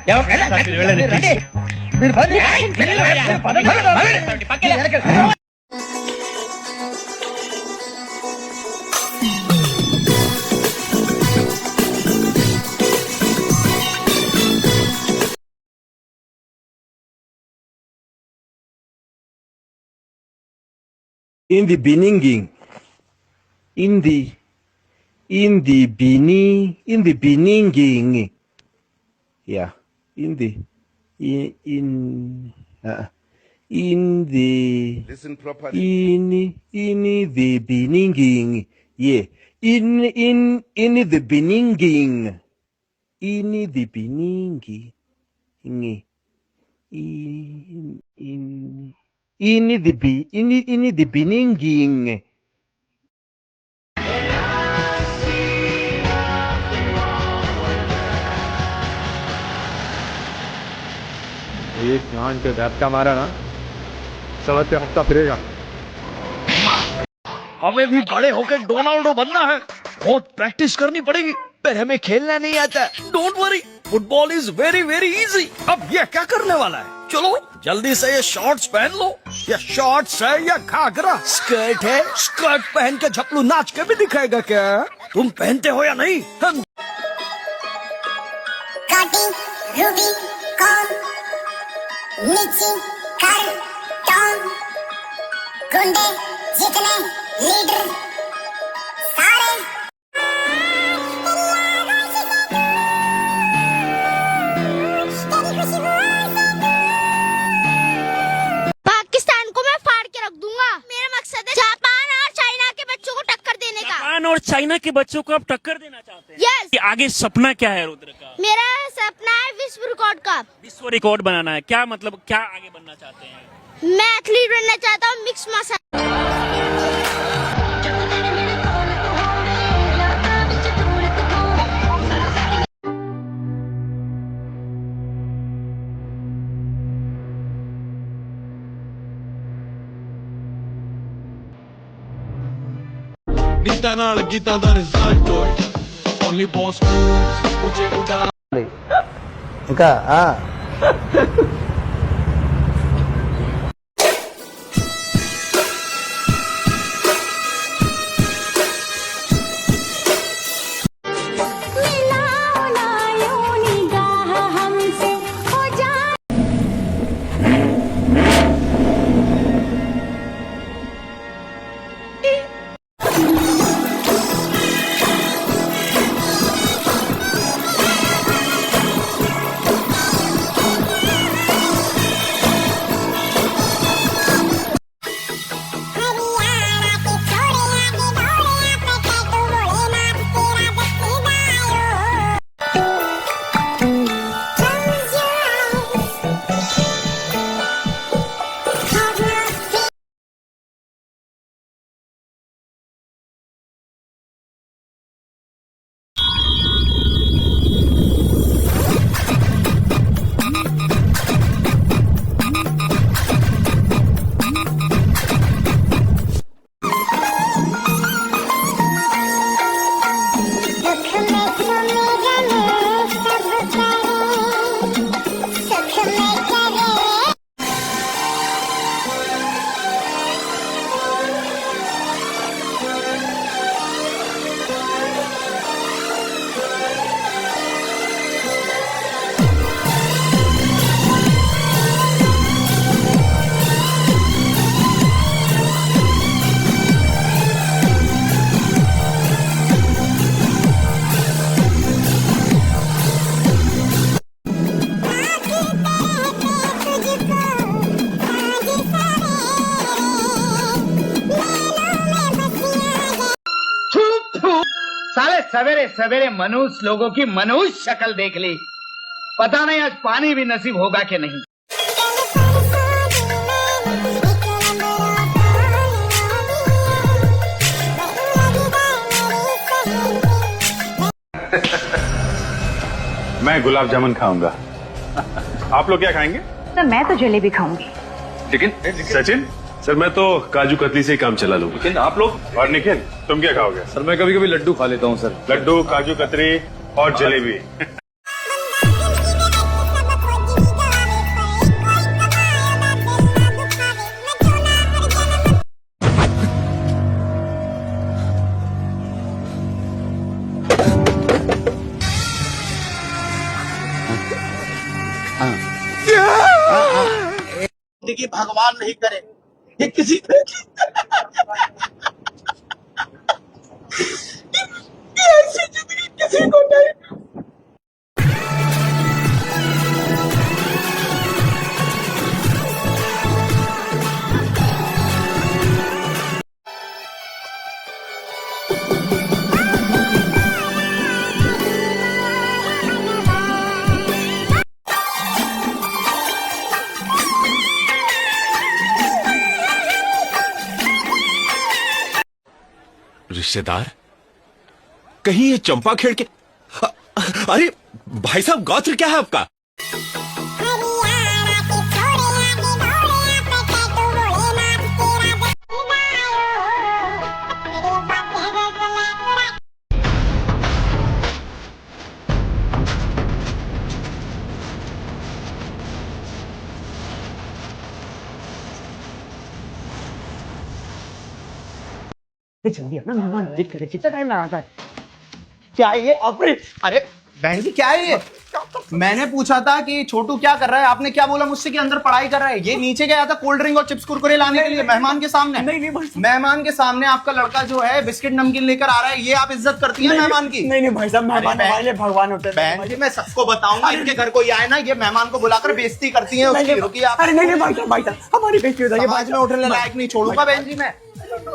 In the beginning, in the beginning, yeah, in the Listen properly. in the beginning, yeah, in the beginning, in the beginning, in the beginning. एक ध्यान के धक्का मारा ना समझ पे हफ्ता फिरेगा। हमें भी बड़े होकर डोनाल्डो बनना है, बहुत प्रैक्टिस करनी पड़ेगी, पर हमें खेलना नहीं आता। Don't worry, football is very very easy. अब ये क्या करने वाला है? चलो जल्दी से ये शॉर्ट्स पहन लो। या शॉर्ट्स है या घाघरा? स्कर्ट है, स्कर्ट पहन के झपलू नाच के भी दिखाएगा क्या? तुम पहनते हो या नहीं? हम रूबी कौन नीचे कर टॉम गुंडे जितने लीडर सारे पाकिस्तान को मैं फाड़ के रख दूंगा। मेरा मकसद है जापान और चाइना के बच्चों को टक्कर देने का। जापान और चाइना के बच्चों को आप टक्कर देना चाहते हैं? यस। आगे सपना क्या है रुद्र का? मेरा सपना है विश्व रिकॉर्ड का। विश्व रिकॉर्ड बनाना है? क्या मतलब, क्या आगे बनना चाहते हैं? मैं एथलीट बनना चाहता हूँ, मिक्स मार्शल। नीता नाल गीता दा रिजल्ट ओनली बॉस मुझे उड़ा साले सवेरे सवेरे मनुष्य लोगों की मनुष्य शक्ल देख ली, पता नहीं आज पानी भी नसीब होगा कि नहीं। मैं गुलाब जामुन खाऊंगा। आप लोग क्या खाएंगे? सर मैं तो जलेबी खाऊंगी। लेकिन सचिन सर मैं तो काजू कतली से ही काम चला लूंगा। लेकिन आप लोग? और निखिल तुम क्या खाओगे? सर मैं कभी कभी लड्डू खा लेता हूँ सर। लड्डू, काजू कतरी और जलेबी। देखिए भगवान नहीं करे ये किसी ऐसी जिंदगी किसी को नहीं। रिश्तेदार कहीं ये चंपा खेड़ के अरे भाई साहब गोत्र क्या है आपका? जल्दी ना मेहमान वेट करे, कितना टाइम लगाता है? क्या है ये? अरे बहन जी क्या है ये? मैंने पूछा था कि छोटू क्या कर रहा है, आपने क्या बोला मुझसे कि अंदर पढ़ाई कर रहा है। ये नीचे गया था कोल्ड ड्रिंक और चिप्स कुरकुरे लाने के लिए मेहमान के सामने। नहीं मेहमान के सामने आपका लड़का जो है बिस्किट नमकीन लेकर आ रहा है, ये आप इज्जत करती है मेहमान की? नहीं भाई साहब, मेहमान हमारे लिए भगवान होते हैं। बहन जी मैं सबको बताऊंगा, इनके घर कोई आए ना ये मेहमान को बुलाकर बेइज्जती करती है। अरे नहीं भाई साहब हमारी बेइज्जती होती है, बाद में उठने लायक नहीं छोड़ूंगा बहन जी मैं।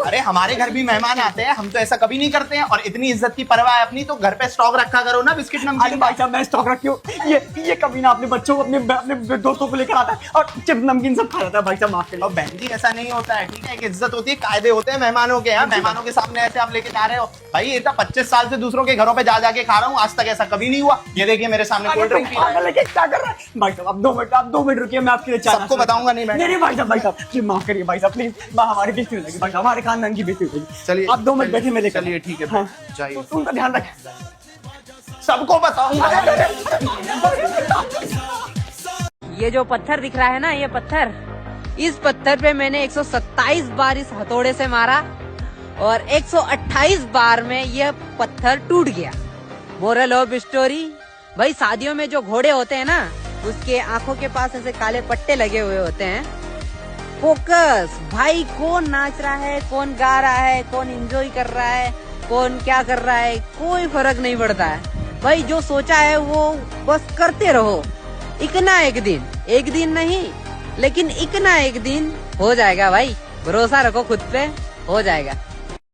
अरे हमारे घर भी मेहमान आते हैं, हम तो ऐसा कभी नहीं करते हैं। और इतनी इज्जत की परवाह है अपनी तो घर पे स्टॉक रखा करो ना बिस्किट नमकीन। भाई साहब मैं स्टॉक रखी हूँ, ये कभी ना अपने बच्चों को अपने दोस्तों को लेकर आता है और चिप्स नमकीन सब खा जाता है। भाई साहब माफ करिए। बहन जी ऐसा नहीं होता है, ठीक है? एक इज्जत होती है, कायदे होते हैं मेहमानों के। यहाँ मेहमानों के सामने ऐसे आप लेके जा रहे हो? भाई ये तो 25 साल से दूसरों के घरों पे जा जाके खा रहा हूँ, आज तक ऐसा कभी नहीं हुआ। ये देखिए मेरे सामने कोल्ड ड्रिंक क्या कर रहा है। भाई साहब आप 2 मिनट रुकिए, मैं आपके लिए सबको बताऊंगा। नहीं भाई साहब प्लीज माफ करिए भाई साहब, प्लीज हमारी बेइज्जती हो जाएगी भाई साहब, हमारे खानदान की बेइज्जती हो जाएगी। चलिए आप 2 मिनट बैठे, मैं लेकर। चलिए ठीक है जाइए, उनका ध्यान रखें, सबको बताऊंगा। ये जो पत्थर दिख रहा है ना, ये पत्थर, इस पत्थर पे मैंने 127 बार इस हथौड़े से मारा और 128 बार में ये पत्थर टूट गया। मोरल ऑफ स्टोरी, भाई शादियों में जो घोड़े होते हैं ना, उसके आंखों के पास ऐसे काले पट्टे लगे हुए होते हैं। फोकस भाई, कौन नाच रहा है, कौन गा रहा है, कौन एंजॉय कर रहा है, कौन क्या कर रहा है, कोई फर्क नहीं पड़ता है भाई। जो सोचा है वो बस करते रहो। इकना एक दिन नहीं, लेकिन इकना एक दिन हो जाएगा भाई, भरोसा रखो खुद पे, हो जाएगा।